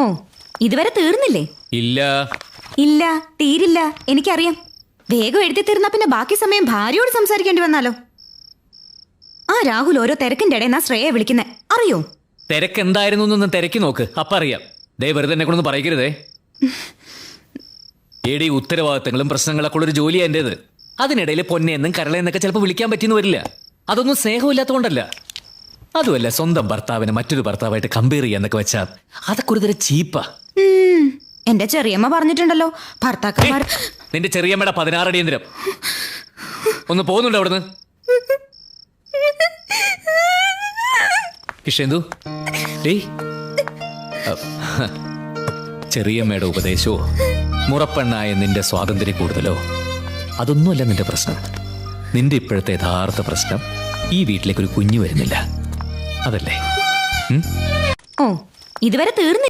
ഓ, ഇതുവരെ തീർന്നില്ലേ? ഇല്ല. ഇല്ല, തീരില്ല, എനിക്കറിയാം. വേഗം എഴുതി തീർന്നാ പിന്നെ ബാക്കി സമയം ഭാര്യയോട് സംസാരിക്കേണ്ടി വന്നാലോ? ആ രാഹുൽ ഓരോ തിരക്കിന്റെ ഇടയിൽ ശ്രേയെ വിളിക്കുന്നേ അറിയോ? തിരക്ക് എന്തായിരുന്നു എന്നൊന്ന് തിരക്കി നോക്ക്, അപ്പ അറിയാം. ദേ വെറുതെ എന്നെ കൊണ്ടൊന്നും പറയരുതേ. ഏടി ഉത്തരവാദിത്തങ്ങളും പ്രശ്നങ്ങളൊക്കെ ഉള്ളൊരു ജോലിയാ എന്റേത്. അതിനിടയിൽ പൊന്നെന്നും കരളെന്നൊക്കെ ചിലപ്പോൾ വിളിക്കാൻ പറ്റിയെന്ന് വരില്ല. അതൊന്നും സ്നേഹമില്ലാത്തതുകൊണ്ടല്ല. അതുമല്ല, സ്വന്തം ഭർത്താവിനെ മറ്റൊരു ഭർത്താവായിട്ട് കമ്പയർ ചെയ്യാന്നൊക്കെ വെച്ചാൽ അതൊക്കെ ഒരു തരം ചീപ്പാ. എന്റെ ചെറിയമ്മ പറഞ്ഞിട്ടുണ്ടല്ലോ, ഭർത്താക്കന്മാർ. നിന്റെ ചെറിയമ്മയുടെ 16 അടിയന്തരം. ഒന്ന് പോകുന്നുണ്ടോ അവിടുന്ന്? ഇഷേന്ദു, ചെറിയമ്മയുടെ ഉപദേശമോ മുറപ്പെണ്ണായ നിന്റെ സ്വാതന്ത്ര്യം കൂടുതലോ അതൊന്നുമല്ല നിന്റെ പ്രശ്നം. നിന്റെ ഇപ്പോഴത്തെ യഥാർത്ഥ പ്രശ്നം ഈ വീട്ടിലേക്ക് ഒരു കുഞ്ഞു വരുന്നില്ല, അതല്ലേ? ഓ, ഇതുവരെ തീർന്നില്ല.